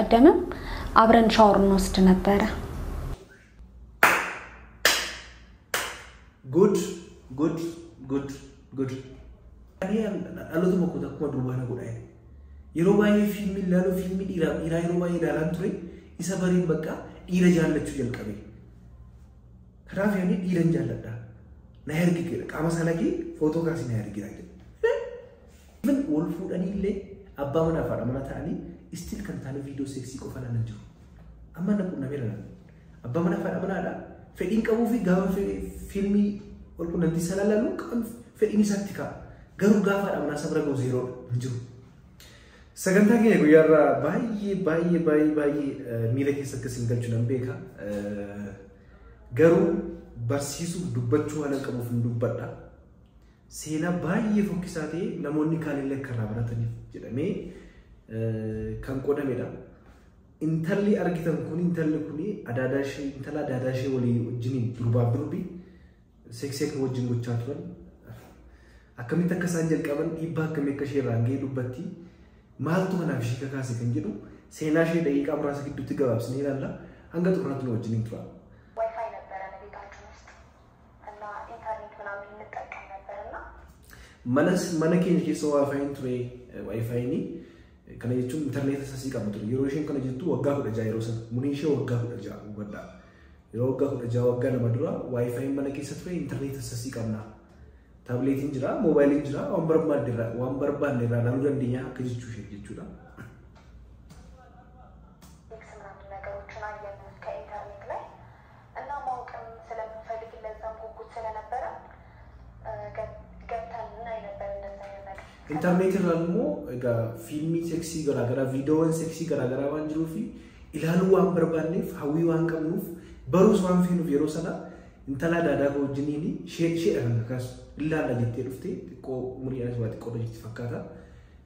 ቀደምም አብረን ሻወር እንወስድ ነበር good አሎት መቆጣ ቆዶ ባና ጎዳይ የሮባይ ፊልም ላሎ ፊልም ዲራ ሮባይ ዳላን ትሬ ይሰበሪን በቃ ይረጃለች ይልቀበ ከራፍ ያኔ ይረጃለዳ ናይርግ ቃመሳላቂ ፎቶ ካሲ ናይርግ ይላል ምን ወልፉ ዳኒሌ አባውና ፈራማና ታኒ still kantale video sexy ko fana nanju amma na kunna mera abba mana fada mana da fedin qabu fi gawa filmi ol kunna disalalu kan fedin saktika garu gafa da mana sabra go zero nanju saganta ke guyarra bayi mila ke sakka singal chunan beka garu barsisu dubbachu halan qabu fin dubbadda sena bayi fokkisate namonni kalille karabaratani jedame kan qodamedha intalli argitan kun intalli kuni adadashi intala adadashi wali wajjini durbaaf durbi seksek wajjin gochaatuan akkamit akka isaan jalqaban dhibba akkamii akka ishee irraan ga'ee dubbatti maaltu kanaaf ishee kakaase kan jedhu seenaa ishee daqiiqaa muraasa gidduutti gabaabsinee ilaalla hanga xumuraatti nu wajjiniin tura. ዋይፋይ ነበረ ቤታችን ውስጥ እና ኢንተርኔት ምናምን እንጠቀም ነበርና mana keenya keessa waayifayin ture waayifayini kana jechuun internet sasii qabatu yeroo isheen kana jettu waggaa 16 yeroo san munii ishee waggaa 16 wadda yeroo waggaa 16 waggaa lama dura wifi mana keessa ture internet sasii qabna tabletiin jira mobaayiliin jira waan barbaadne irraa laaluu dandeenya akka jechuu ishee jechuudha ነገሮችን አየን ከኢንተርኔት ላይ እና ማወቅም ስለምፈልግ ለዛም ጉጉት ስለነበረ ገብተን እናይ ነበር እንደዛ ነገር internet irralmo ega filmi sexy garagara video sexy garagara waan jirufi ilalu waan barbaanneef hawi waan qabnuuf barus waan fiinu yeroo sana intala dada ko jinini shee angakas illa la jette dufte ko muriyaas waati qodo jitti fakkaata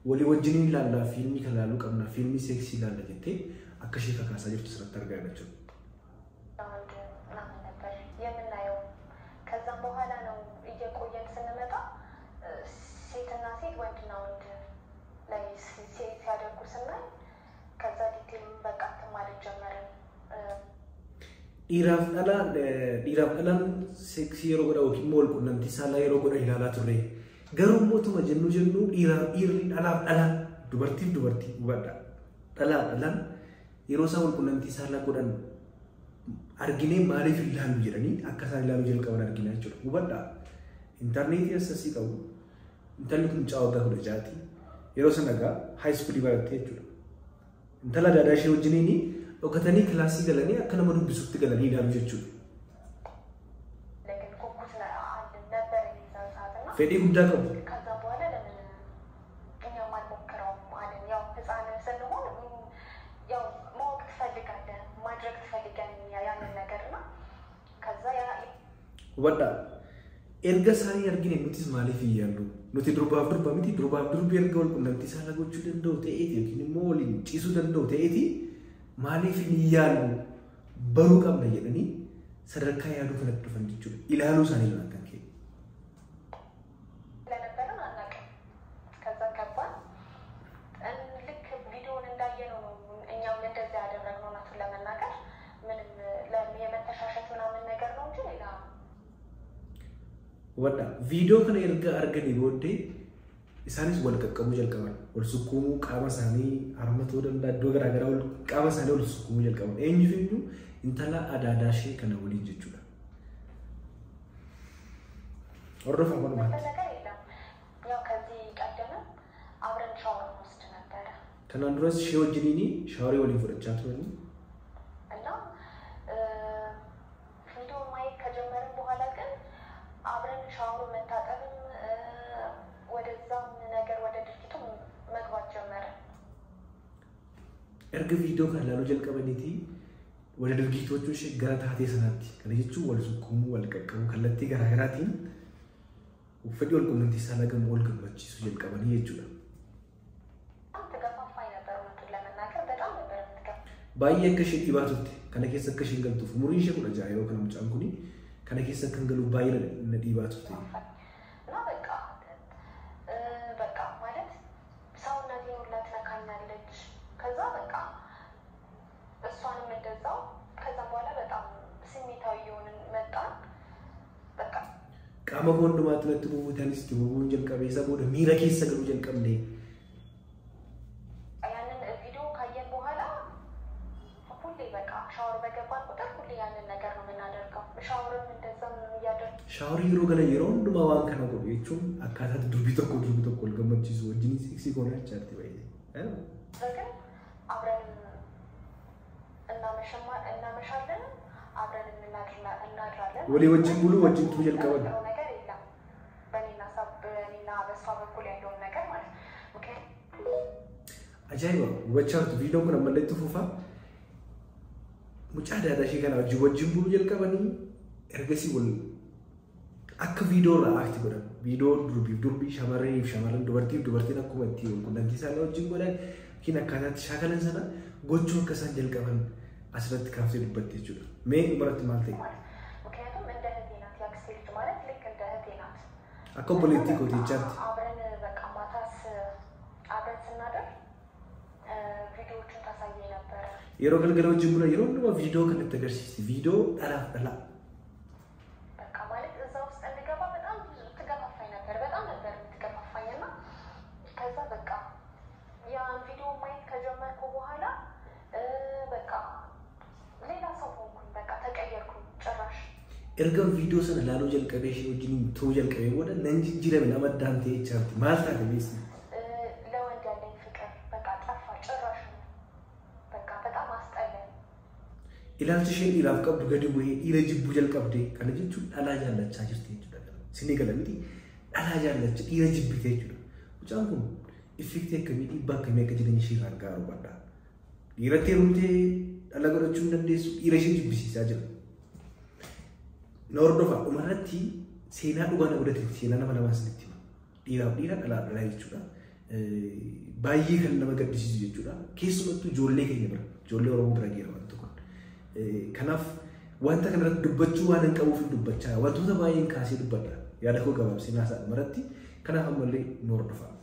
wali wajjinin ilaalla filmi kalalu qabna filmi sexy ilaalla jette akka shee kakaasa jirtu sirratti argaa jechuudha የምናየው ከዛም በኋላ ነው እየቆየን ስንመጣ ሴትና ሴት ወንድና ወንድ ላይ ሴት ሲያደርጉ ስናይ ከዛ ዲቴል በቃ ማለት ጀመርን ዲራፍ አላን ሴክሲ የሮ ጎዳ ወኪ ሞል ቁነንቲ ሳላ የሮ ጎዳ ይላላ ቱሬ ገሩ ሞቱ መጀኑ ኢርን አላ ዱበርቲ ወዳ አላን የሮሳ ወል ቁነንቲ ሳላ ጎዳን argine maaliif ilaalu jedhani akka isaan ilaalu jalqaban arginaa jechuudha hubadha intarneetii assasii qabu intalli kun caawwagaa 16 yeroo sana gaa high school barattee jechuudha intala daadaa ishee wajjiniin dhokatanii kilaasii galanii akka nama dubbisutti galanii ilaalu jechuudha fedhii guddaa qabu wada erga sari argine nutis maaliif iyyalu nuti durbaaf durbi erga wal qunnamtii saala gochuu danda'u ta'eeti yookiin immoo waliin ciisuu danda'u ta'eeti maaliif iyyalu baruu qabna jedhanii sadarkaa yaaduu kanatti dhufan jechuudha ilaaluu isaanii laatan kee wada video kana erga argani bode isanis wal qaqqabu jalqaban wal sukkumu qaama saanii harmatoo dandaa iddoo garaa garaa wal qaama saanii wal sukkumu jalqaban eenyufiyyuu intala adaadaashee kana waliin jechuudha ordofa walumaatti ያው ከዚህ ቀደም አብረን ሻወር እንወስድ ነበር kanaan duras shee wajjiniini shaaworii waliin fudhachaa turani እና ቪዲዮ ማየት ከጀመርን በኋላ ግን አብረን ሻወር መታጠብም ወደዛም ነገር ወደ ድርጊቱ መግባት ጀመረ erga video kana laaluu jalqabaniiti wada ድርጊቶቹ gara taatee sanaatti kana jechuun wal sukkumu wal qaqqabu kallattii garaa garaatiin uffati wal qunnamtii saala gamoo wal gammachiisu jalqabanii jechuudha baay'ee akka ishee dhibaatutti kana keessa akka isheen galtuuf umurii ishee 16 yeroo kana mucaan kuni kana keessa akka galu baay'ee na dhibaatutti እና በቃ ማለት ሰውነቴን ሁላ ትነካኛለች ከዛ በቃ qaama hundumaatti natti muumutanis itti bubuun jalqabee isa booda miira keessa galuu jalqabne. ያንን ቪዲዮ ካየን በኋላ ሁሌ በቃ ሻወር በገባን ቁጥር ሁሌ ያንን ነገር ነው የምናደርገው። ሻወርም እንደዛም እያደረግን ሻወር yeroo gala yeroo hundumaa waan kana godhu jechuun akkaataa durbii tokko wal gammachiisu wajjin siksii goonaa jechaatti baay'ee. ግን አብረን እናመሻለን አብረን እናድራለን ወሌ ወጅን ሙሉ ወጅን ቱ ጀልቀበል ነገር የለም በእኔና በሷ በኩል ያለውን ነገር ማለት ኦኬ አጃይባ ወቻርቱ ቪዲዮ kun ammallee itti fufa mucaa daadashii kana wajjin muሉ jalqabanii ergasii wal akka viidiyoo irraa aakti godhan viidiyoo durbii shamarran dubartiin akkuma itti wal qunnamtii isaanii wajjin godhan kin akkaataatti shaakalan sana gochuu akka isaan jalqaban asirratti kaaftee dubbatte jechuudha. Mee dhumarratti maal ta'e? ምክንያቱም እንደ እህቴ ናት ያክስቴ ልጅ ማለት ልክ እንደ እህቴ ናት። akka obboleettii gootichaatti አብረን በቃ ማታስ አብረን ስናደር ቪዲዮዎችን ታሳየኝ ነበረ። yeroo galgala wajjin bula yeroo hundumaa viidiyoo kanatti agarsiisti viidiyoo dhalaaf dhala. በቃ ማለት እዛ ውስጥ እንድገባ በጣም ትገፋፋኝ ነበር በጣም ነበር የምትገፋፋኝና ከዛ በቃ ያን ቪዲዮ ማየት ከጀመርኩ በኋላ በቃ ሌላ ሰው ሆንኩኝ በቃ ተቀየርኩኝ ጭራሽ erga viidiyoo sana laaluu jalqabee ishee wajjin ta'uu jalqabee booda nan jijjiirame nama addaan ta'ee jechaatti maal taate beekti? ለወንድ ያለኝ ፍቅር በቃ ጠፋ ጭራሽ በቃ በጣም አስጠላኝ። ilaalchi isheen dhiiraaf qabdu gadi bu'ee dhiira jibbuu jalqabdee kana jechuun dhalaa jaallachaa jirti jechuudha. Sinii gala miti dhalaa jaallacha dhiira jibbite jechuudha. Mucaan kun iffiktee akkamii dhiibbaa akkamii akka jireenya ishee irraan gahaa hubadhaa. Dhiiratti heerumtee dhala godhachuu hin dandeessu dhiira ishee jibbisiisaa jira. Na hordofaa dhumarratti seenaa dhugaa na godhateetti seenaa nama lamaa sinitti hima. Dhiiraaf dhiira dhalaa jechuudha. Baay'ee kan nama gaddisiisu jechuudha. Keessumattuu ijoollee keenya bira ijoollee Oromoo bira geera wanti kun. Kanaaf wanta kanarratti dubbachuu waan hin qabuuf dubbachaa wantoota baay'een kaasee dubbadha. Yaada koo gabaabsee naasaa dhumarratti kanaaf ammallee nu hordofaa.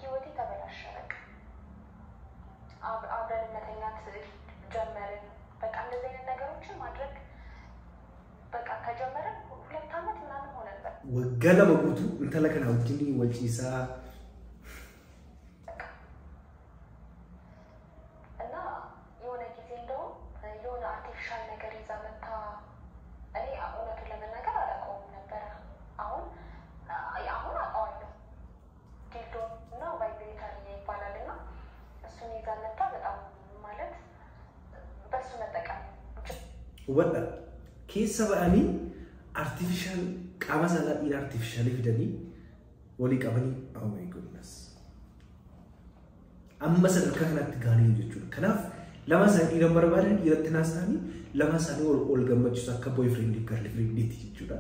ህይወቴ ተበላሸ በቃ አብረን መተኛት ጀመርን በቃ እንደዚህ አይነት ነገሮችን ማድረግ በቃ ከጀመርን 2 ዓመት ምናምን ሆነን በቃ waggaa lama guutuu intala kana wajjin wal ciisaa እና የሆነ ጊዜ እንደው የሆነ አርቲፊሻል ነገር ይዛ መታ እኔ እውነቱን ለመናገር አላውቀውም ነበረ አሁን አውቀዋለሁ ዲልዶ እና ቫይብሬተር ይባላል እና እሱን ይዛ መታ በጣም ማለት በሱ መጠቀም hubadha keessa ba'anii artificial qaama saalaa dhiira artificial fidanii walii qabanii oh my goodness amma sadarkaa kanatti gaanii jechuudha. Kanaaf lama isaanii dhiira barbaadan dhiiratti naastaanii lama isaanii ol gammachiisu akka boyfriend girlfriend jechuudha.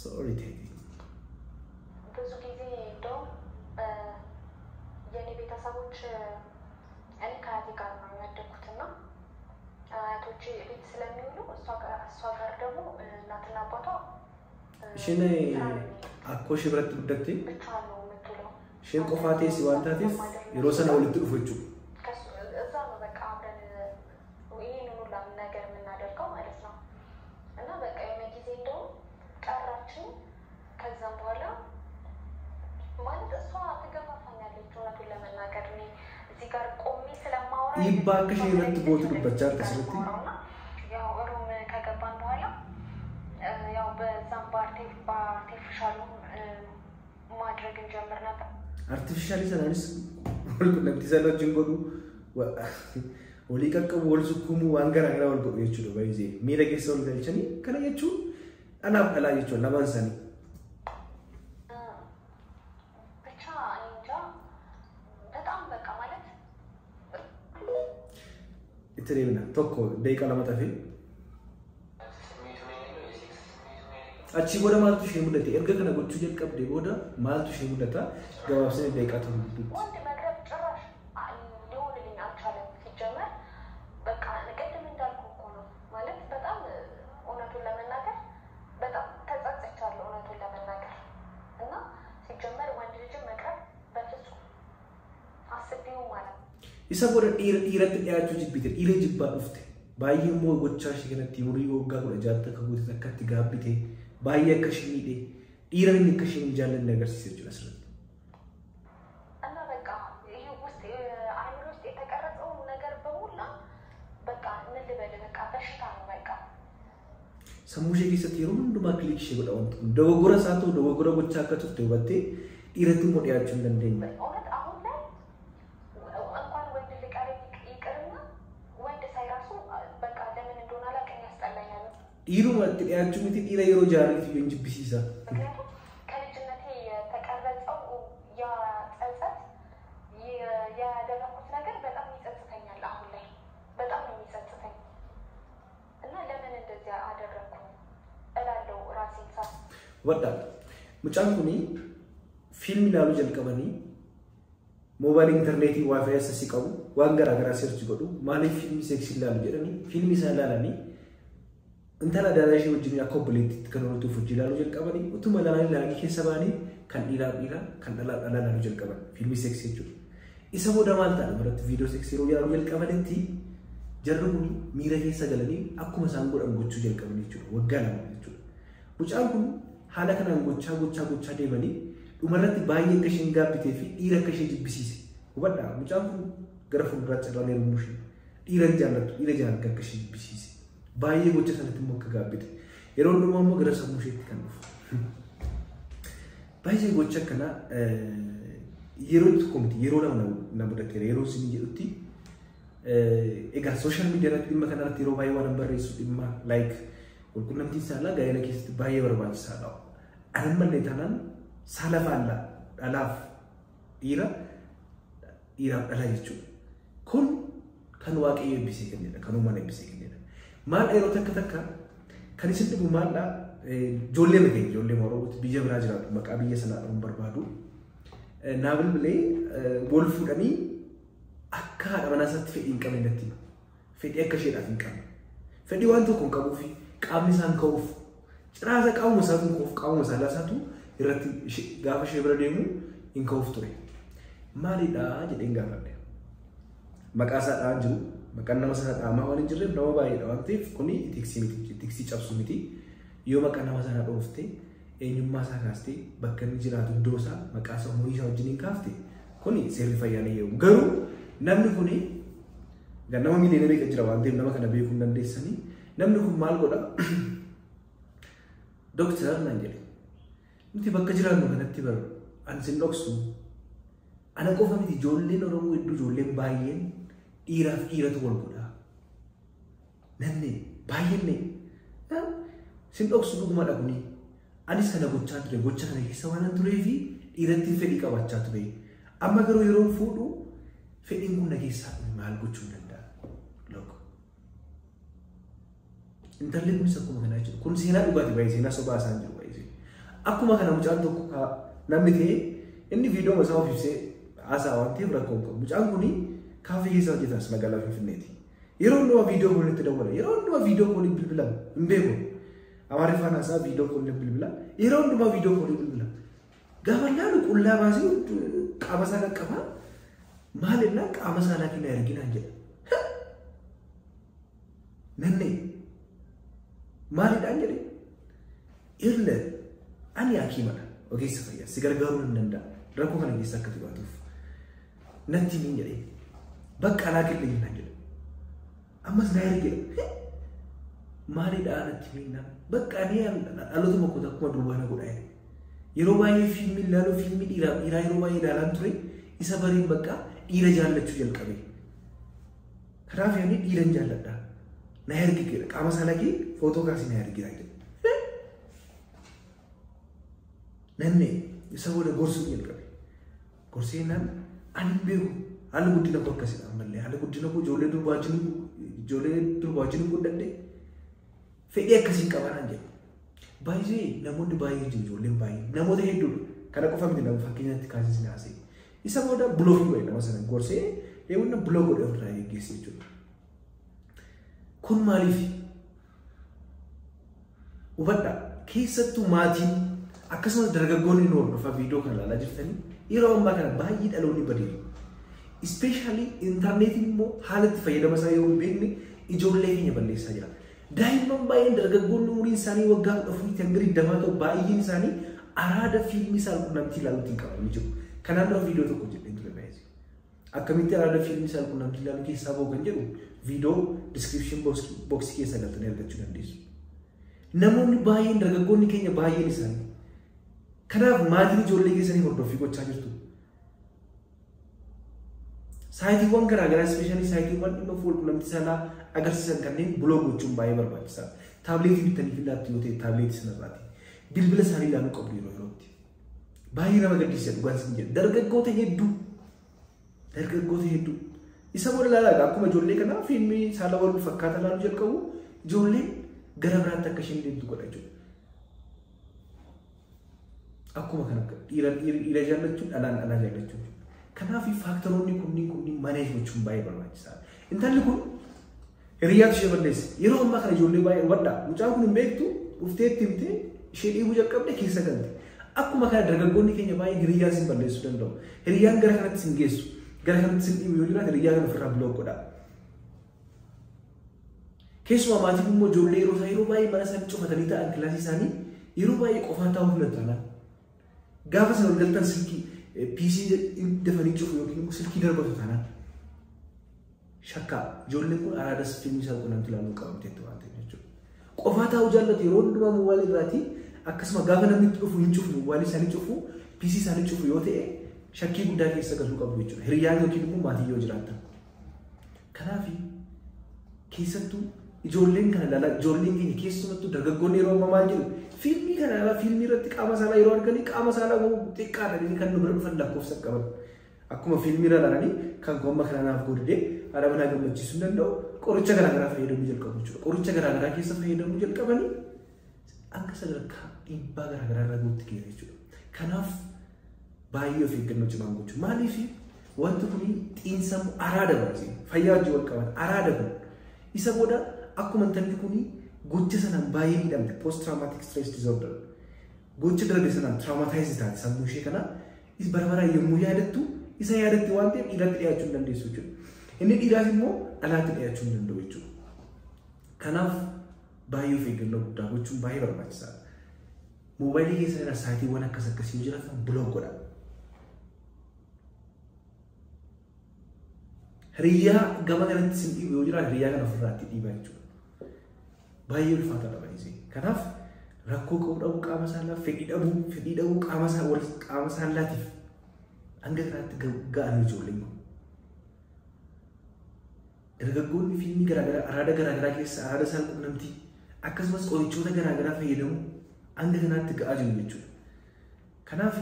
Sorry Teddy. ብዙ ጊዜ እንደው የኔ ቤተሰቦች እኔ ከአያቴ ጋር ነው ያደግኩትና አያቶቼ ቤት ስለሚውሉ እሷ ጋር ደግሞ እናትና አባቷ isheen akkoo ishee biratti guddatte ብቻዋን ነው የምትውለው isheen qofaa teessi waan taateef yeroo sana walitti dhufu jechuudha. እዛ ነው በቃ አብረን ይህንን ሁላ ነገር የምናደርገው ማለት ነው እና በቃ የሆነ ጊዜ እንደው ቀራችን ከዛም በኋላ ማለት እሷ ትገፋፋኛለች እውነቱን ለመናገር እኔ እዚህ ጋር ቆሜ ስለማወራ dhiibbaa akka ishee irratti gootu dubbachaa harka sirriitti. ያው ሩም ከገባን በኋላ ያው በዛም በአርቲፊሻሉ ማድረግ እንጀምር ነበር። artificially sanaanis wal qunnamtii sana wajjin godhu walii qaqqabu wal sukkuumuu waan garaagaraa wal godhu jechuudha. Baay'ee miira keessa wal galchanii kana jechuun dhalaaf dhalaa jechuudha lamaan isaanii. ብቻ እንጃ በጣም በቃ ማለት itti deemna tokko daqiiqaa lama xafee achi booda maaltu ishee mudate erga kana gochuu jalqabdee booda maaltu ishee mudata gabaabsanii daqiiqaa tokko gidduutti. ወንድ መቅረብ ጭራሽ ሊሆንልኝ አልቻለም። ሲጀመር በቃ ቅድም እንዳልኩ እኮ ነው ማለት በጣም እውነቱን ለመናገር በጣም ተጸጽቻለሁ እውነቱን ለመናገር እና ሲጀመር ወንድ ልጅን መቅረብ በፍጹም አስቤው ማለት isa booda dhiiratti dhiyaachuu jibbite dhiira jibbaa dhufte baay'ee immoo gochaa ishee kanatti umurii waggaa 16 akka guutate akkatti gaabbite baay'ee akka ishee miidhe dhiira inni akka ishee hin jaallanne agarsiisa jechuudha asirratti. እና በቃ ይሄ ውስጥ አእምሮ ውስጥ የተቀረጸው ነገር በሙላ በቃ ምን ልበል በቃ በሽታ ነው በቃ sammuu ishee keessatti yeroo hundumaa kilik ishee godha wanti kun dogoggora isaa ta'u dogoggora gochaa akka turte hubattee dhiiratti immoo dhiyaachuu hin dandeenye. እውነት አሁን ላይ እንኳን ወንድ ሊቀርብ ይቅርና ወንድ ሳይራሱ በቃ ለምን እንደሆነ አላውቅም ያስጠላኛል። dhiirumatti dhiyaachuu miti dhiira yeroo jaariif iyyuu hin jibbisiisa. ምክንያቱም ከልጅነቴ የተቀረጸው ያ ጸጸት ያደረኩት ነገር በጣም ይጸጽተኛል። አሁን ላይ በጣም ነው የሚጸጽተኝ እና ለምን እንደዚያ አደረኩ እላለሁ ራሴን ሳ Wadda mucaan kun fiilmi ilaaluu jalqabanii moobaayilii intarneetii waayifaayi assasii qabu waan garaa garaa seerchi godhu maaliif fiilmi seeksii ilaalu jedhanii fiilmi isaa ilaalanii intala daadaa ishee wajjin akka obboleettiitti kan horatuuf hojii ilaaluu jalqabanii utuma ilaalanii keessa ba'anii kan dhiiraa kan dhalaa ilaaluu jalqaban fiilmi seeksii jechuudha. Isa booda maal ta'a biratti viidiyoo seeksii yeroo ilaaluu jalqabanitti jarri kun miira keessa galanii akkuma isaan godhan gochuu jalqaban jechuudha waggaa lama jechuudha. Mucaan kun haala kanaan gochaa deemanii dhumarratti baay'ee akka isheen gaabbitee fi dhiira akka ishee jibbisiise. Hubadhaa mucaan kun gara fuulduraatti irraan heerumuu ishee dhiira jaallattu akka ishee jibbisiise. Baay'ee gocha sanatti immoo akka gaabbite. Yeroo hundumaa immoo gara sammuu isheetti kan dhufu. Baay'ee gocha akkanaa yeroo tokko miti yeroo lama na mudateera yeroo isin jedhutti egaa sooshaal miidiyaa irratti dhimma kanarratti yeroo baay'ee waan barreessu dhimma like qulqullumtiin saalaa gaa'ela keessatti baay'ee barbaachisaadha. Anan mallee taanaan saala faallaa dhalaaf dhiiraaf dhalaa jechuudha. Kun kan waaqayyo eebbisee kennedha kan uumaan eebbisee kennedha. Maal yeroo takka kan isin dhibu maaldhaa ijoollee makeenya ijoollee Oromooti biyya biraa jiraatu maqaa biyya sanaa dhabuun barbaadu. Naa bilbilee wal fuudhanii akka haadha manaa isaatti fedhii hin qabne natti hima. Fedhii akka isheedhaaf hin qabne. Fedhii waan tokko hin qabuufi qaamni isaan ka'uuf ciraasa qaamuma isaatu hin ka'uuf qaamuma isaa laasaatu irratti gaafa ishee bira deemu hin ka'uuf ture. Maalidhaa jedheen gaafadhe. Maqaa isaa dhaan jiru maqaan nama sana dhaamaa waan hin jirreef nama baay'eedha waan ta'eef kuni tiksii cabsu miti. Yoo maqaa nama sana dhoofte eenyummaa isaa kaastee bakka inni jiraatu iddoo isaa maqaa isaa umurii isaa wajjin hin kaafte kuni seerri fayyaa ni eegu. Garuu namni kuni nama miiliyoona meeqa jira waan ta'eef nama kana beekuu hin dandeessanii namni kun maal godha? Dooktar naan jedhe nuti bakka jiraannu kanatti baru ani sin dhoksu ana qofa miti ijoolleen Oromoo hedduu ijoolleen baay'een dhiiraaf dhiiratu wal godha. Namni baay'een sin dhoksu dhugumadha kuni. Anis kana gochaa ture gocha kana keessa waan turee fi dhiiratti fedhii qabaachaa ture. Amma garuu yeroo fuudhu fedhiin kun na keessaa maal gochuu danda'a? Loko. Intalli kunis akkuma kanaa jiru. Kun seenaa dhugaati baay'ee seenaa sobaa isaan jiru baay'ee. Akkuma kana mucaan tokko namni ta'ee inni viidiyoo masaa of ibsee haasaa waan ta'eef rakkoo hin qabu. Mucaan kuni kaafee keessa hojjetas magaalaa Finfinneeti. Yeroo hundumaa viidiyoo kooliin itti dawwala. Yeroo hundumaa viidiyoo kooliin bilbila hin beeku. Amaariffaan haasaa viidiyoo kooliin bilbila. Yeroo hundumaa viidiyoo kooliin bilbila. Gaafa laalu qullaa baasee qaama isaa qaqqaba. Maalirraa qaama saalaa kenna erginaan jedha. Nanne maalidhaan jedhe irra ani hakiimadha ogeessa fayyaa si gargaaruu hin danda'a rakkoo kana keessa akka baatuuf natti hin jedhe bakka alaa kenna naan jedhe ammas naa ergedha maalidhaan natti minnaan bakka ani dhaloota makkoota akkuma durbaana godhaa yeroo baay'ee fiilmi ilaaluu fiilmi dhiiraa yeroo baay'ee ilaalaan ture isa bariin bakka dhiira jaallachuu jalqabe. Kanaaf yaani dhiiran jaalladha. Na ergedha qaama saalaa footoo kaasii na ergedha jedha. Nanne isa booda gorsuu jalqabe. Gorseenaan ani beeku haalli guddina koo akkasidha ammallee haalli guddina koo ijoollee durbaa wajjin guddadhe fedhii akkasii qabanaan jedhu. Baay'ee namoonni baay'ee jiru ijoolleen baay'ee namoota hedduudha. Kana qofa miti nama fakkeenyaatti kaasisni haasa'e. Isa booda buloofii godhe nama sana gorsee deemuna buloo godhe ofirraa eeggeesse jechuudha. Kun maaliif? Hubadhaa keessattuu maatiin akkasumas dargaggoonni nu hordofa viidiyoo kana ilaalaa jirtanii yeroo ammaa kana baay'ee dhaloonni badeeru. Ispeeshaalii intarneetiin immoo haala itti fayyadama isaa yoo hin beekne ijoollee keenya balleessaa jira. Daa'imman baay'een dargaggoonni umuriin isaanii waggaa 14 hanga 20 ta'u baay'een isaanii araada fiilmii saalqunnamtii ilaaluutiin qabamanii jiru. Kanaan dura viidiyoo tokko jedheen ture baay'ee. Akkamitti araada fiilmii saalqunnamtii ilaaluu keessaa ba'u kan jedhu viidiyoo description box keessa galtanii argachuu dandeessu. Namoonni baay'een dargaggoonni keenya baay'een isaanii kanaaf maatiin ijoollee keessanii hordoffii gochaa jirtu. Saayitiiwwan garaagaraa ispeeshaalii saayitiiwwan dhimma quunnamtii saalaa agarsiisan kanneen buloo gochuun baay'ee barbaachisaadha. Taabileetii bitanii filaatti yoo ta'e taabileetii sanarraati. Bilbila isaanii ilaaluu qabdu yeroo yerootti. Baay'ee nama gaddisiisa dhugaan isin jedhu. Dargaggoota hedduu. Isa booda ilaalaa akkuma ijoollee kanaa fiilmii saala wal fakkaata ilaaluu jalqabu ijoolleen gara biraatti akka isheen deemtu godha jechuudha. Akkuma kana dhiira jaallachuun dhalaa jaallachuun. Kanaaf faaktaroonni kunniin maneej gochuun baay'ee barbaachisaadha. Intalli kun hiriyaatu ishee balleesse. Yeroo ammaa kana ijoollee baay'ee waddaa. Mucaan kun hin beektu dhuftee itti himtee ishee dhiibuu jalqabde keessa galte. Akkuma kana dargaggoonni keenya baay'ee hiriyaa isin balleessuu danda'u. Hiriyaan gara kanatti isin geessu. Gara kanatti isin dhiibu yoo jiraate hiriyaa kana ofirraa bilook godhaa. Keessumaa maatiin immoo ijoollee yeroo baay'ee mana isaanii cufatanii ta'an kilaasii isaanii yeroo baay'ee qofaa taa'uu filatu. Gaafa sana galtan silkii PC dafanii cufu yookiin immoo silkii darbatu taanaan shakkaa ijoolleen kun araada fiilmii saalqunnamtii ilaaluu qabamteetti waan ta'eef jechuudha. Qofaa taa'uu jaallatu yeroo hundumaa mobaayilii irraati akkasuma gaafa namni itti dhufu hin cufu mobaayilii isaanii cufu PC isaanii cufu yoo ta'e shakkii guddaa keessa galuu qabu jechuudha. Hiriyaan yookiin immoo maatii yoo jiraatan. Kanaaf keessattuu ijoolleen kana ilaalaa ijoolleen keenya keessumattuu dargaggoonni yeroo ammaa maal jedhu fiilmii kana ilaalaa fiilmii irratti qaama saalaa yeroo arganii qaama saalaa xiqqaadhaan kan nu bira dhufan lakkoofsa qaban. Akkuma fiilmii irra ilaalanii kan gomma kanaaf godhee haadha manaa gammachiisuu danda'u qoricha garaagaraa fayyadamuu jalqabu jechuudha. Qoricha garaagaraa keessa fayyadamuu jalqabanii akka sadarkaa dhiibbaa garaagaraa irra guutti geera jechuudha. Kanaaf baay'ee of eeggannoo cimaan gochuu. Maaliif wanti kun xiinsammuu araada barate fayyaa wajjin wal qaban araada kun isa booda akkuma intalli kun gocha sanaan baay'ee miidhamte post traumatic stress disorder gocha darbe sanaan traumatize taate sammuu ishee kana bara yommuu yaadattu isa yaadatti waan ta'eef dhiiratti dhiyaachuu hin dandeessu jechuudha. Inni dhiiraas immoo dhalaatti dhiyaachuu hin danda'u jechuudha. Kanaaf baay'ee of eeggannoo guddaa gochuun baay'ee barbaachisaadha. Moobaayilii keessa irra saayitiiwwan akkasii yoo jiraatan bilook godha. Hiriyaa gama kanatti sin dhiibu yoo jiraate hiriyaa kana ofirraatti dhiibaa jechuudha. Baay'ee ulfaataadha baay'isee. Kanaaf rakkoo dhabuu qaama saalaa fedhii dhabuu qaama saalaatiif hanga kanaatti ga'an ijoolleen kun. Dargaggoonni fiilmii garaagaraa araada garaagaraa keessa araada saalqunnamtii akkasumas qorichoota garaagaraa fayyadamu hanga kanaatti ga'aa jiru jechuudha. Kanaaf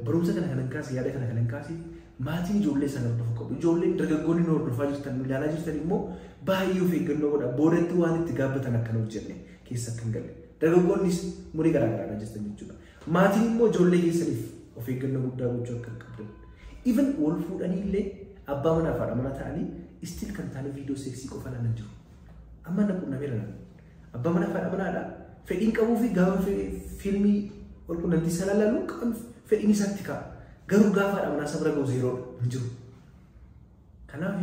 barumsa kana kanan kaase yaada kana kanan kaase maatiin ijoollee sana hordofuu qabu. Ijoolleen dargaggoonni nu hordofaa jirtan ilaalaa jirtan immoo baay'ee of eeggannoo godha. Boodatti waan itti gaabbatan akka hin hojjenne keessa akka hin galle. Dargaggoonnis murii garaagaraa jirtan jechuudha. Maatiin immoo ijoollee keessaniif of eeggannoo guddaa gochuu akka qabdan. Even wal fuudhanii illee abbaa manaa fi haadha manaa ta'anii istil kan taane viidiyoo seeksii qofa ilaalan jiru. Amma na quunnameera nan. Abbaa manaa fi haadha manaadha. Fedhiin qabuu fi gaafa fiilmii wal quunnamtii sana ilaalu fedhiin isaatti ka'a. Garuu gaafa haadha manaa sabra ga'u zeeroo hin jiru. Kanaaf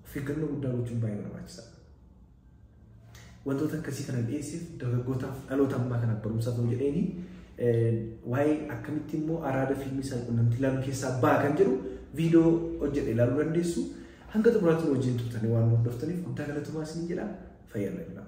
of eeggannoo guddaa gochuun baay'ee barbaachisaadha. Wantoota akkasii kana dhiyeesseef dargaggootaaf dhaloota ammaa kana barumsa ta'uu jedheeni waa'ee akkamitti immoo araada fiilmii saalqunnamtii ilaaluu keessaa ba'a kan jedhu viidiyoo hojjedhe ilaaluu dandeessu. Hanga xumuraatti wajjin turtanii waan hordoftaniif guddaa galatooma isin jedha. Fayyaa